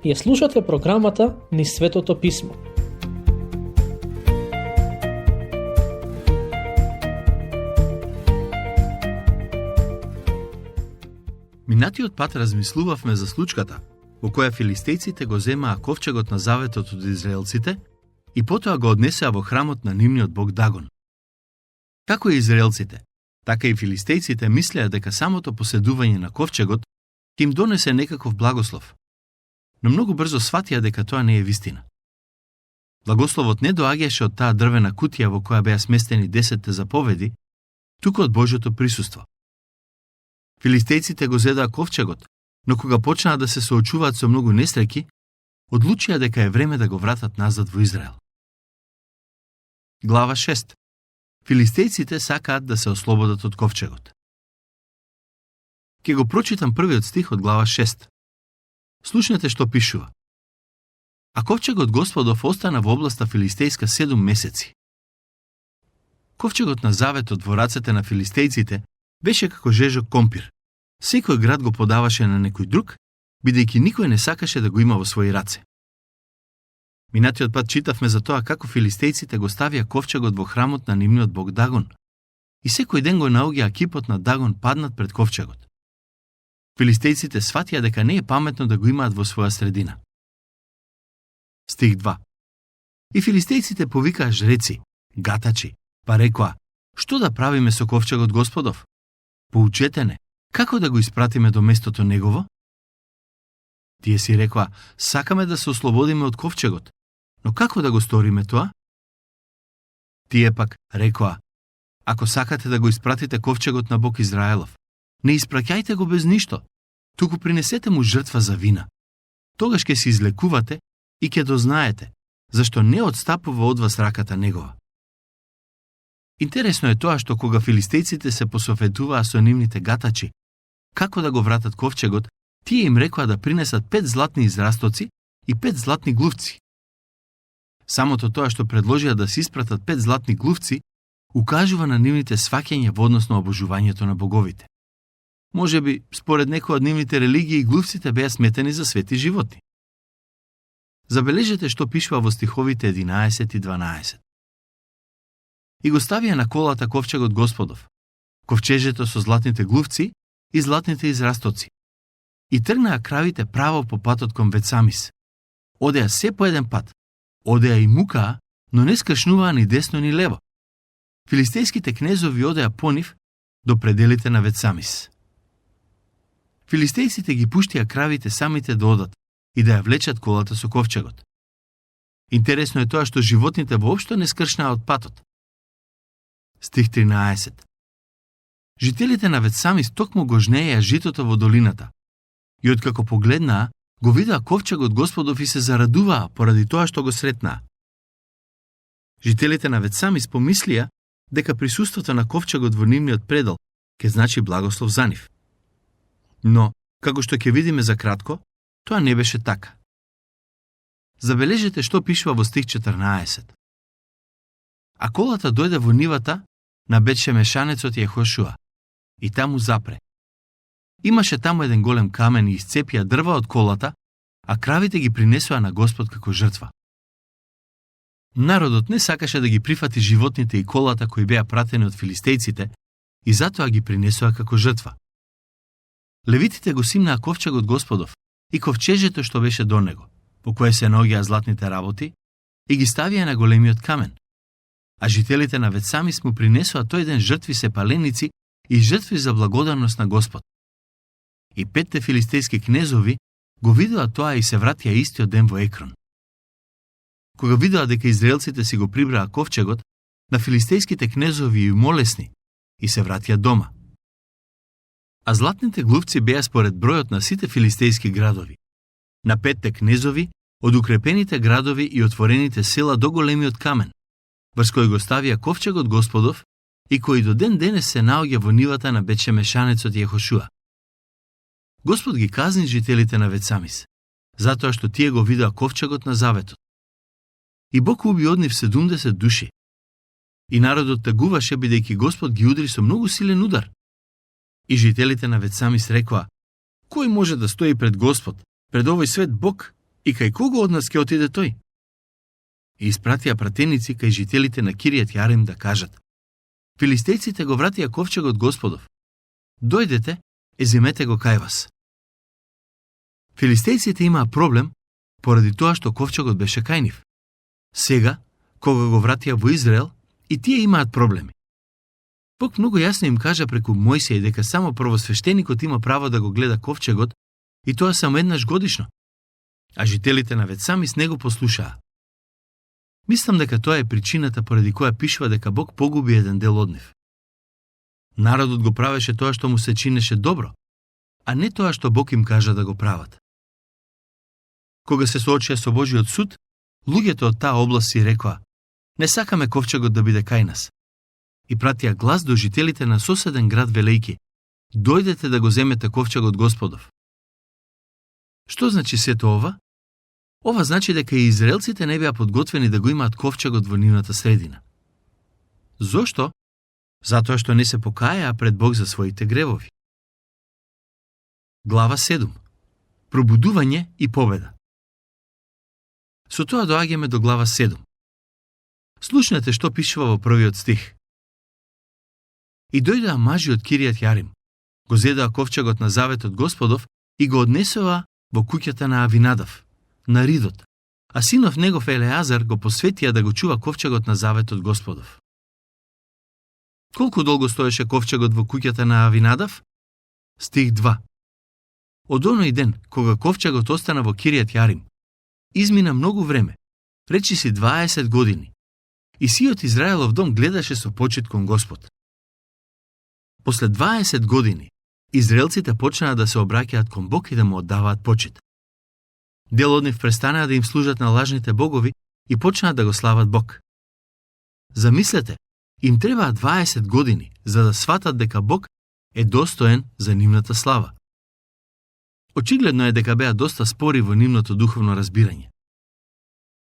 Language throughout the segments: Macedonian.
Ја слушате програмата Низ Светото Писмо. Минатиот пат размислувавме за случката во која филистејците го земаа ковчегот на заветот од израелците и потоа го однесеа во храмот на нивниот бог Дагон. Како и израелците, така и филистејците мислеа дека самото поседување на ковчегот ќе им донесе некаков благослов, но многу брзо сватија дека тоа не е вистина. Благословот не доаѓаше од таа дрвена кутија во која беа сместени 10 заповеди, туку од Божјото присуство. Филистејците го зедаа ковчегот, но кога почнаа да се соочуваат со многу несреќи, одлучија дека е време да го вратат назад во Израел. Глава 6. Филистејците сакаат да се ослободат од ковчегот. Ке го прочитам првиот стих од глава 6. Слушнете што пишува. А ковчегот Господов остана во областа филистејска 7 месеци. Ковчегот на заветот во рацете на филистејците беше како жежок компир. Секој град го подаваше на некој друг, бидејќи никој не сакаше да го има во своји раце. Минатиот пат читавме за тоа како филистејците го ставија ковчегот во храмот на нивниот бог Дагон и секој ден го наоѓаа кипот на Дагон паднат пред ковчегот. Филистејците сватија дека не е паметно да го имаат во своја средина. Стих 2. И филистејците повикаа жреци, гатачи, па рекоа: што да правиме со ковчегот Господов? Поучете не, како да го испратиме до местото негово? Тие си рекоа: сакаме да се ослободиме од ковчегот, но како да го сториме тоа? Тие пак рекоа: ако сакате да го испратите ковчегот на Бог Израелов, не испраќајте го без ништо, туку принесете му жртва за вина. Тогаш ќе се излекувате и ќе дознаете зашто не отстапува од вас раката негова. Интересно е тоа што кога филистејците се посоветуваа со нивните гатачи како да го вратат ковчегот, тие им рекоа да принесат 5 златни израстоци и 5 златни глувци. Самото тоа што предложија да се испратат 5 златни глувци укажува на нивните сваќања во однос на обожувањето на боговите. Можеби, според некои од нивните религии, глувците беа сметени за свети животни. Забележете што пишува во стиховите 11 и 12. И го ставија на колата ковчегот Господов, ковчежето со златните глувци и златните израстоци. И тргнаа кравите право по патот кон Вецамис. Одеа се по еден пат. Одеа и мукаа, но не скршнуваа ни десно ни лево. Филистејските кнезови одеа по нив до пределите на Вецамис. Филистејците ги пуштија кравите самите да одат и да ја влечат колата со ковчегот. Интересно е тоа што животните воопшто не скршнаа од патот. Стих 13. Жителите на Вецамис токму го жнееја житото во долината и откако погледнаа, го видаа ковчегот Господов и се зарадуваа поради тоа што го сретнаа. Жителите на Вецамис помислија дека присуството на ковчегот во нивниот предел ќе значи благослов за нив. Но, како што ќе видиме за кратко, тоа не беше така. Забележете што пишува во стих 14. А колата дојде во нивата на Бетшемешанецот Јехошуа и таму запре. Имаше таму еден голем камен и исцепија дрва од колата, а кравите ги принесоа на Господ како жртва. Народот не сакаше да ги прифати животните и колата кои беа пратени од филистејците и затоа ги принесоа како жртва. Левитите го симнаа ковчегот Господов и ковчежето што беше до него, по кое се наоѓаа златните работи, и ги ставија на големиот камен. А жителите на Вецамис му принесоа тој ден жртви сепаленици и жртви за благодарност на Господ. И 5 филистејски кнезови го видоа тоа и се вратија истиот ден во Екрон. Кога видоа дека израелците си го прибраа ковчегот, на филистејските кнезови и молесни и се вратија дома. А златните глувци беа според бројот на сите филистејски градови. На 5 кнезови од укрепените градови и отворените села до големиот камен, врз кој го ставија ковчегот Господов и кој до ден денес се наоѓа во нивата на Бетшемешанецот Јехошуа. Господ ги казни жителите на Вецамис, затоа што тие го видоа ковчегот на заветот. И Бог уби од нив 70 души. И народот тагуваше бидејќи Господ ги удри со многу силен удар. И жителите на Вецамис рекоа: кој може да стои пред Господ, пред овој свет Бог, И кај кого од нас ќе отиде тој? И испратија пратеници кај жителите на Киријат Јарим да кажат: Филистејците го вратија ковчегот Господов. Дојдете и земете го кај вас. Филистејците имаа проблем поради тоа што ковчегот беше кај нив. Сега, кога го вратија во Израел, и тие имаат проблеми. Бог многу јасно им кажа преку Мојсија дека само првосвештеникот има право да го гледа ковчегот и тоа само еднаш годишно, а жителите на Ветсамис не го послушаа. Мислам дека тоа е причината поради која пишува дека Бог погуби еден дел од нив. Народот го правеше тоа што му се чинеше добро, а не тоа што Бог им кажа да го прават. Кога се соочија со Божиот суд, луѓето од таа област си рекоа: не сакаме ковчегот да биде кај нас. И пратија глас до жителите на соседен град велејки: дојдете да го земете ковчегот Господов. Што значи сето ова? Ова значи дека и израелците не беа подготвени да го имаат ковчегот во нивната средина. Зошто? Затоа што не се покајаа пред Бог за своите гревови. Глава 7. Пробудување и победа. Со тоа доаѓаме до глава 7. Слушнете што пишува во првиот стих. И дојдоа мажи од Киријат Јарим, го зедоа ковчегот на заветот Господов и го однесоа во куќата на Авинадав, на Ридот, а синов негов Елеазар го посветија да го чува ковчегот на заветот Господов. Колку долго стоеше ковчегот во куќата на Авинадав? Стих 2. Од оној ден, кога ковчегот остана во Киријат Јарим, измина многу време, речиси 20 години, и сиот Израелов дом гледаше со почит кон Господ. После 20 години, израелците почнаа да се обраќаат кон Бог и да му оддаваат почит. Дел од нив престанаа да им служат на лажните богови и почнаа да го слават Бог. Замислете, им требаат 20 години за да сватат дека Бог е достоен за нивната слава. Очигледно е дека беа доста спори во нивното духовно разбирање.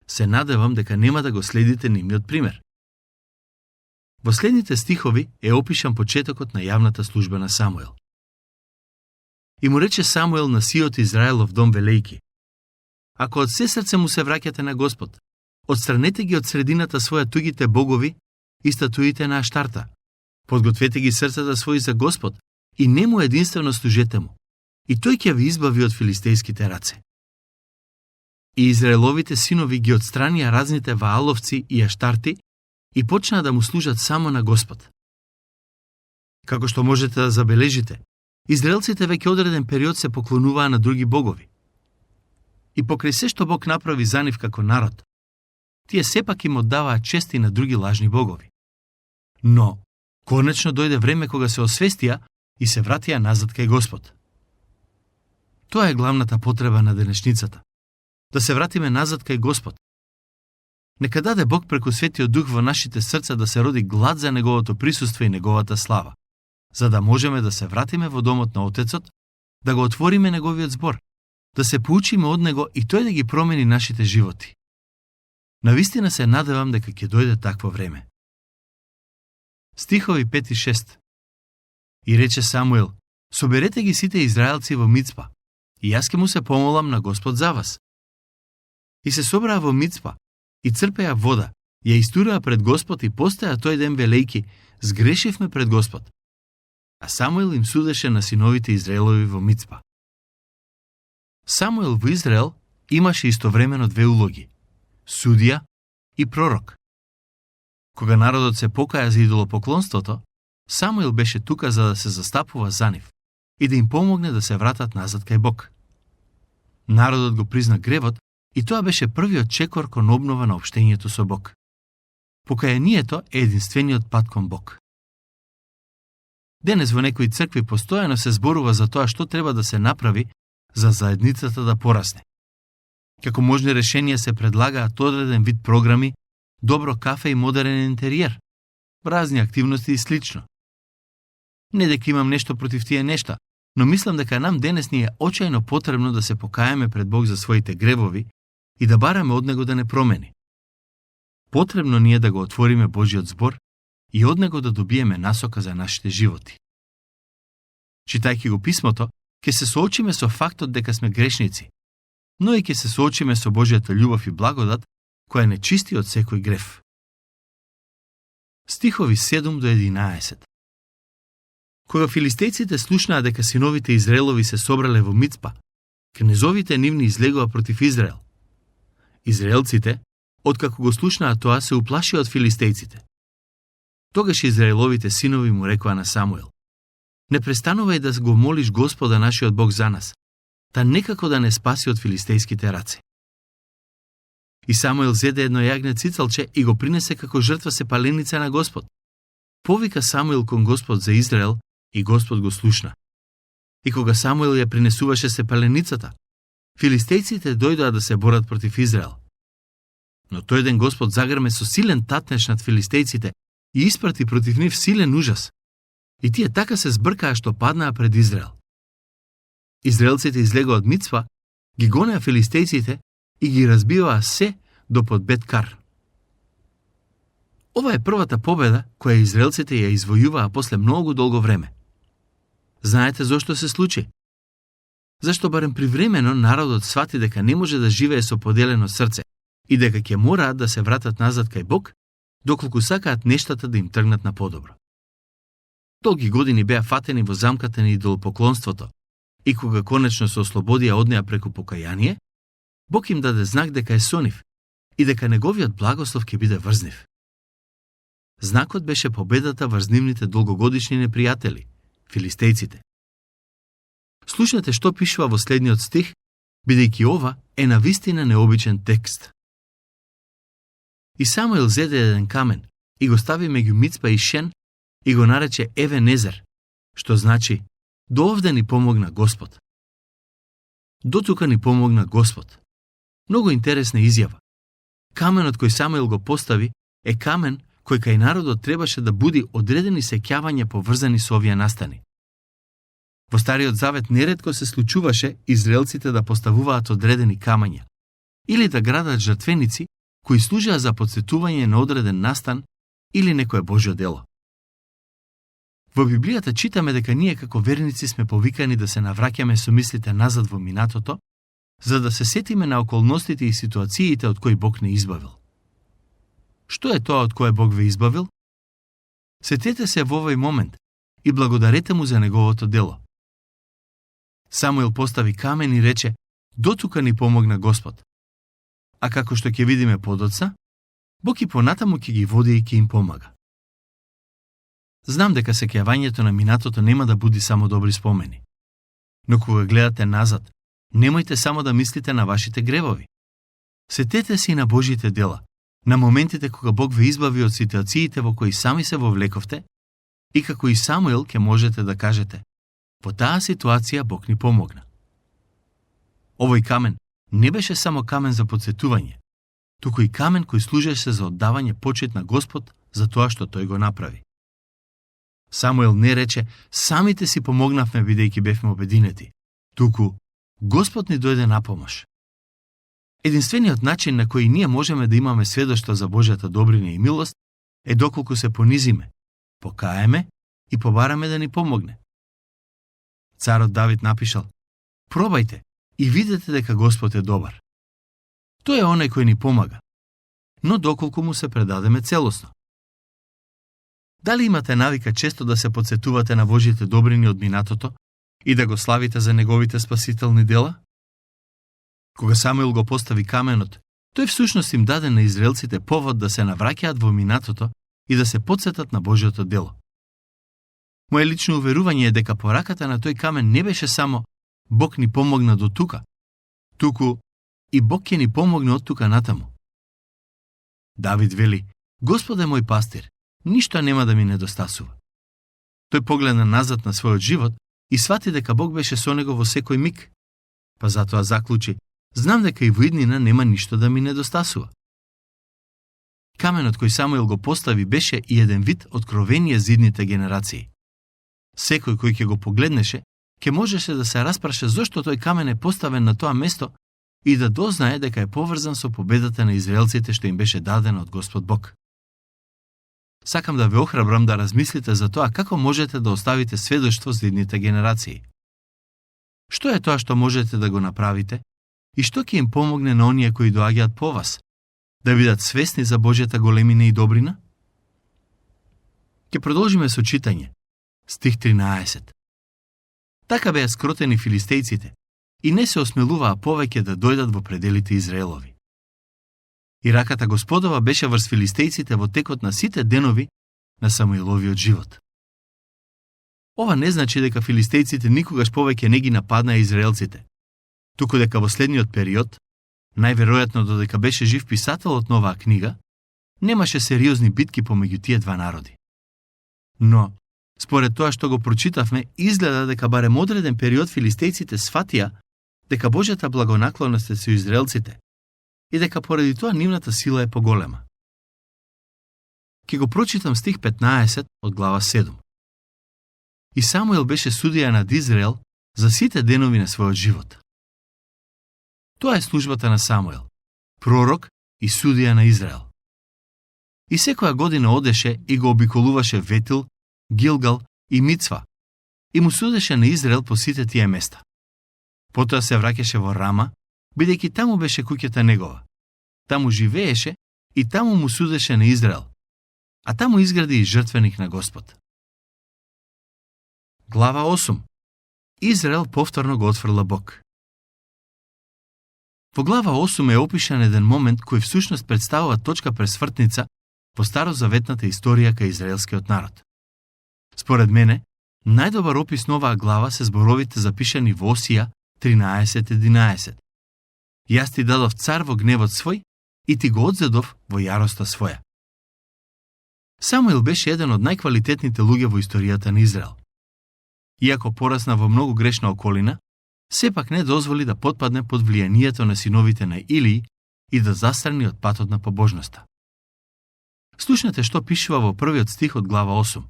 Се надевам дека нема да го следите нивниот пример. Во следните стихови е опишан почетокот на јавната служба на Самуел. И му рече Самуел на сиот Израелов дом велејки: ако од се срце му се враќате на Господ, отстранете ги од средината своја тугите богови и статуите на Аштарта. Подгответе ги срцата своји за Господ и нему единствено служете му, и тој ќе ви избави од филистејските раце. И Израеловите синови ги отстранија разните Вааловци и Аштарти и почнаа да му служат само на Господ. Како што можете да забележите, израелците веќе одреден период се поклонуваа на други богови. И покрај се што Бог направи за нив како народ, тие сепак им оддаваа чести на други лажни богови. Но, конечно дојде време кога се освестија и се вратија назад кај Господ. Тоа е главната потреба на денешницата. Да се вратиме назад кај Господ. Нека даде Бог преку Светиот Дух во нашите срца да се роди глад за Неговото присуство и Неговата слава, за да можеме да се вратиме во домот на Отецот, да го отвориме Неговиот збор, да се поучиме од Него и Тој да ги промени нашите животи. Навистина се надевам дека ќе дојде такво време. Стихови 5 и 6. И рече Самуел: соберете ги сите израелци во Мицпа, и јас ќе му се помолам на Господ за вас. И се собраа во Мицпа, и црпеа вода, ја истураа пред Господ и постоја тој ден велејки: сгрешивме пред Господ. А Самуел им судеше на синовите Израелови во Мицпа. Самуел во Израел имаше истовремено две улоги – судија и пророк. Кога народот се покаја за идолопоклонството, Самуел беше тука за да се застапува за нив и да им помогне да се вратат назад кај Бог. Народот го призна гревот и тоа беше првиот чекор кон обнова на општењето со Бог. Покајанието е единствениот пат кон Бог. Денес во некои цркви постојано се зборува за тоа што треба да се направи за заедницата да порасне. Како можни решенија се предлагаат одреден вид програми, добро кафе и модерен интериер, разни активности и слично. Не дека имам нешто против тие нешта, но мислам дека нам денес ни е очајно потребно да се покајаме пред Бог за своите гревови и да бараме од Него да не промени. Потребно ни е да го отвориме Божиот збор и од Него да добиеме насока за нашите животи. Читајќи го писмото, ќе се соочиме со фактот дека сме грешници, но и ќе се соочиме со Божјата љубов и благодат, која не чисти од секој греф. Стихови 7 до 11. Кога филистејците слушнаа дека синовите Израелови се собрале во Мицпа, кнезовите нивни излегува против Израел. Израелците, откако го слушнаа тоа, се уплашија од филистејците. Тогаш Израеловите синови му рекоа на Самуил: не престанувај да го молиш Господа нашиот Бог за нас, та некако да не спаси од филистејските раце. И Самуил зеде едно јагне цицалче и го принесе како жртва сепаленица на Господ. Повика Самуил кон Господ за Израел и Господ го слушна. И кога Самуил ја принесуваше сепаленицата, филистејците дојдоа да се борат против Израел. Но тој ден Господ загрме со силен татнеш над филистејците и испрати против нив силен ужас. И тие така се збркаа што паднаа пред Израел. Израелците излегоа од Мицпа, ги гонеа филистејците и ги разбиваа се до под Бет-кар. Ова е првата победа која израелците ја извојуваа после многу долго време. Знаете зошто се случи? Зашто барем привремено народот свати дека не може да живее со поделено срце и дека ќе мораат да се вратат назад кај Бог, доколку сакаат нештата да им тргнат на подобро. Долги години беа фатени во замката на идолопоклонството и кога конечно се ослободија од неа преку покаяние, Бог им даде знак дека е со нив и дека неговиот благослов ќе биде врз нив. Знакот беше победата врз нивните долгогодишни непријатели, филистејците. Слушнете што пишува во следниот стих, бидејќи ова е навистина необичен текст. И Самуил зеде еден камен и го стави меѓу Мицпа и Шен и го нарече Евенезер, што значи до овде ни помогна Господ. До тука ни помогна Господ. Многу интересна изјава. Каменот кој Самуил го постави е камен кој кај народот требаше да буди одредени сеќавања поврзани со овие настани. Во Стариот Завет неретко се случуваше израелците да поставуваат одредени камења или да градат жртвеници кои служеа за потсетување на одреден настан или некое Божјо дело. Во Библијата читаме дека ние како верници сме повикани да се навраќаме со мислите назад во минатото, за да се сетиме на околностите и ситуациите од кои Бог не избавил. Што е тоа од кое Бог ве избавил? Сетете се во овој момент и благодарете му за неговото дело. Самуил постави камен и рече: до тука ни помогна Господ. А како што ќе видиме подоцна, Бог и понатаму ќе ги води и ќе им помага. Знам дека сеќавањето на минатото нема да буди само добри спомени. Но кога гледате назад, немојте само да мислите на вашите гревови. Сетете се и на Божите дела, на моментите кога Бог ве избави од ситуациите во кои сами се вовлековте и како и Самуил ќе можете да кажете: во таа ситуација Бог ни помогна. Овој камен не беше само камен за потсетување, туку и камен кој служеше за оддавање почит на Господ за тоа што тој го направи. Самуил не рече: самите си помогнавме бидејќи бевме обединети, туку Господ ни дојде на помош. Единствениот начин на кој ние можеме да имаме сведоштво за Божјата добрина и милост е доколку се понизиме, покаеме и побараме да ни помогне. Царот Давид напишал: пробајте и видете дека Господ е добар. Тој е оној кој ни помага, но доколку му се предадеме целосно. Дали имате навика често да се потсетувате на Божите добрини од минатото и да го славите за неговите спасителни дела? Кога Самуил го постави каменот, тој всушност им даде на израелците повод да се навраќаат во минатото и да се потсетат на Божјото дело. Моje лично уверување е дека пораката на тој камен не беше само Бог ни помогна до тука, туку и Бог ќе ни помогне од тука натаму. Давид вели: Господ е мој пастир, ништо нема да ми недостасува. Тој погледна назад на својот живот и свати дека Бог беше со него во секој миг, па затоа заклучи: знам дека и во иднина нема ништо да ми недостасува. Каменот кој Самуил го постави беше и еден вид откровение за идните генерации. Секој кој ќе го погледнеше, ќе можеше да се распраше зошто тој камен е поставен на тоа место и да дознае дека е поврзан со победата на израелците што им беше дадена од Господ Бог. Сакам да ве охрабрам да размислите за тоа како можете да оставите сведоштво за идните генерации. Што е тоа што можете да го направите и што ќе им помогне на оние кои доаѓаат по вас, да бидат свесни за Божјата големина и добрина? Ќе продолжиме со читање. Стих 13. Така беа скротени филистејците и не се осмелуваа повеќе да дојдат во пределите Израелови. И раката Господова беше врз филистејците во текот на сите денови на Самуиловиот живот. Ова не значи дека филистејците никогаш повеќе не ги нападнаа израелците, туку дека во следниот период, најверојатно додека беше жив писателот на оваа книга, немаше сериозни битки помеѓу тие два народи. Но, според тоа што го прочитавме, изгледа дека барем одреден период филистејците сфатија дека Божјата благонаклонност е со израелците и дека поради тоа нивната сила е поголема. Ке го прочитам стих 15 од глава 7. И Самуил беше судија над Израел за сите денови на својот живот. Тоа е службата на Самуил, пророк и судија на Израел. И секоја година одеше и го обиколуваше Ветил, Гилгал и Мицва и му судеше на Израел по сите тие места. Потоа се враќаше во Рама, бидејќи таму беше куќата негова. Таму живееше и таму му судеше на Израел, а таму изгради и жртвеник на Господ. Глава 8. Израел повторно го отфрла Бог. Во глава 8 е опишан еден момент кој всушност представува точка пресвртница во старозаветната историја кај израелскиот народ. Според мене, најдобар опис на оваа глава се зборовите запишани во Осија 13:11. Јас ти дадов цар во гневот свој и ти го одзедов во јароста своја. Самуил беше еден од најквалитетните луѓе во историјата на Израел. Иако порасна во многу грешна околина, сепак не дозволи да потпадне под влијанието на синовите на Илии и да застрани од патот на побожноста. Слушнете што пишува во првиот стих од глава 8.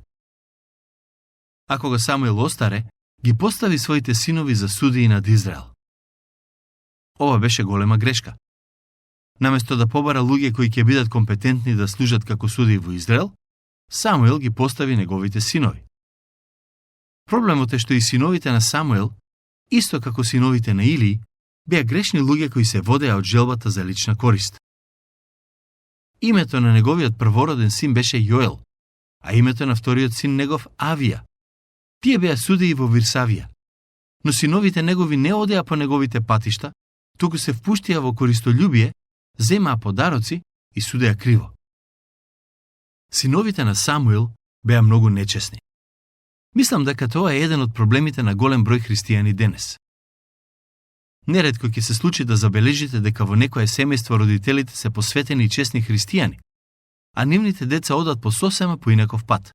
А кога Самуил остаре, ги постави своите синови за судии над Израел. Ова беше голема грешка. Наместо да побара луѓе кои ќе бидат компетентни да служат како судии во Израел, Самуил ги постави неговите синови. Проблемот е што и синовите на Самуил, исто како синовите на Илии, беа грешни луѓе кои се водеа од желбата за лична корист. Името на неговиот првороден син беше Јоел, а името на вториот син негов Авија. Тие беа судии во Вирсавија. Но синовите негови не одеа по неговите патишта, туку се впуштија во користолюбие, земаа подароци и судеа криво. Синовите на Самуил беа многу нечесни. Мислам дека тоа е еден од проблемите на голем број христијани денес. Неретко ќе се случи да забележите дека во некое семејство родителите се посветени и честни христијани, а нивните деца одат по сосема поинаков пат.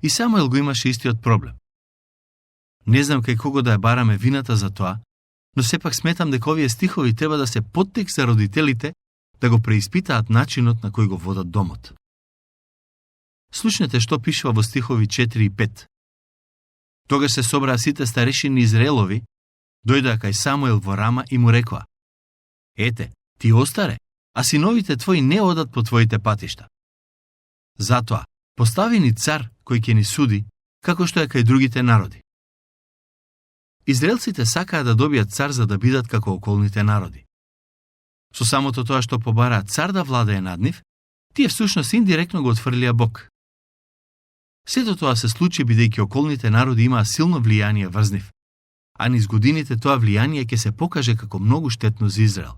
И Самуил го имаше истиот проблем. Не знам кај кого да ја бараме вината за тоа, но сепак сметам дека овие стихови треба да се поттекст за родителите да го преиспитаат начинот на кој го водат домот. Слушнете што пишува во стихови 4 и 5. Тогаш се собраа сите старешини Израелови, дојдоа кај Самуил во Рама и му рекоа: Ете, ти остаре, а синовите твои не одат по твоите патишта. Затоа, постави ни цар кој ќе ни суди, како што е кај другите народи. Израелците сакаа да добијат цар за да бидат како околните народи. Со самото тоа што побараат цар да владее над нив, тие всушност индиректно го отфрлија Бог. Сето тоа се случи бидејќи околните народи имаа силно влијание врз нив, а низ годините тоа влијание ќе се покаже како многу штетно за Израел.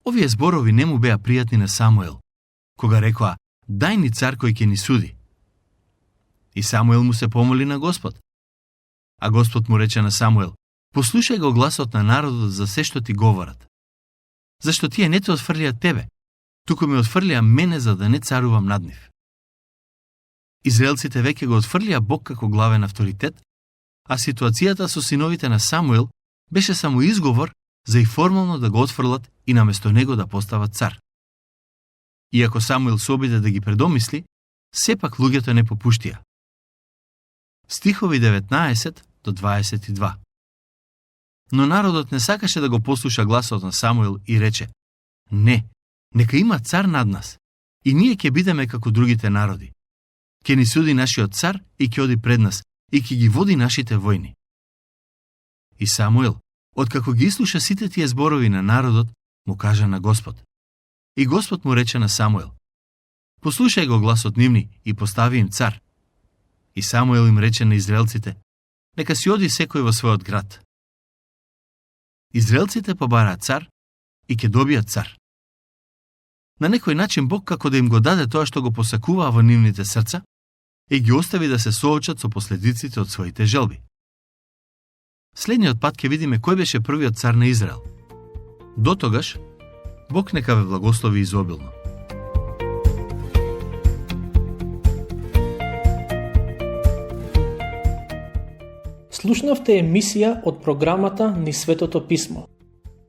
Овие зборови не му беа пријатни на Самуил, кога рекоа: Дај ни цар кој ќе ни суди. И Самуил му се помоли на Господ. А Господ му рече на Самуил: Послушај го гласот на народот за се што ти говорат. Зашто тие не те отфрлија тебе, туку ме отфрлија мене за да не царувам над нив. Израелците веќе го отфрлија Бог како главен авторитет, а ситуацијата со синовите на Самуил беше само изговор за и формално да го отфрлат и наместо него да постават цар. Иако Самуил се обиде да ги предомисли, сепак луѓето не попуштија. Стихови 19 до 22. Но народот не сакаше да го послуша гласот на Самуил и рече: Не, нека има цар над нас, и ние ќе бидеме како другите народи. Ќе ни суди нашиот цар и ќе оди пред нас, и ќе ги води нашите војни. И Самуил Откако ги слуша сите тие зборови на народот, му кажа на Господ. И Господ му рече на Самуел: послушај го гласот нивни и постави им цар. И Самуел им рече на израелците: нека си оди секој во својот град. Израелците побараат цар и ќе добијат цар. На некој начин Бог како да им го даде тоа што го посакуваа во нивните срца и ги остави да се соочат со последиците од своите желби. Следниот пат ќе видиме кој беше првиот цар на Израел. До тогаш, Бог нека ве благослови изобилно. Слушнавте емисија од програмата Низ Светото Писмо.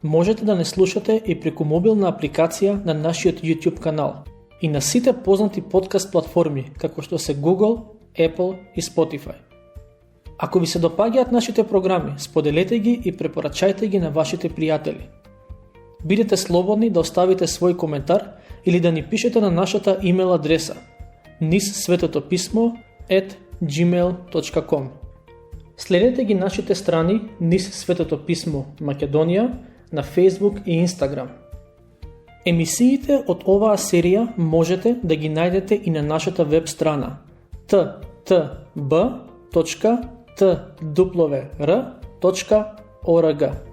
Можете да не слушате и преку мобилна апликација на нашиот YouTube канал и на сите познати подкаст платформи како што се Google, Apple и Spotify. Ако ви се допаѓаат нашите програми, споделете ги и препорачајте ги на вашите пријатели. Бидете слободни да оставите свој коментар или да ни пишете на нашата имейл адреса nizsvetotopисmo@gmail.com. Следете ги нашите страни Низ Светото Писмо Македонија на Facebook и Instagram. Емисиите од оваа серија можете да ги најдете и на нашата веб страна ttb.twr.org.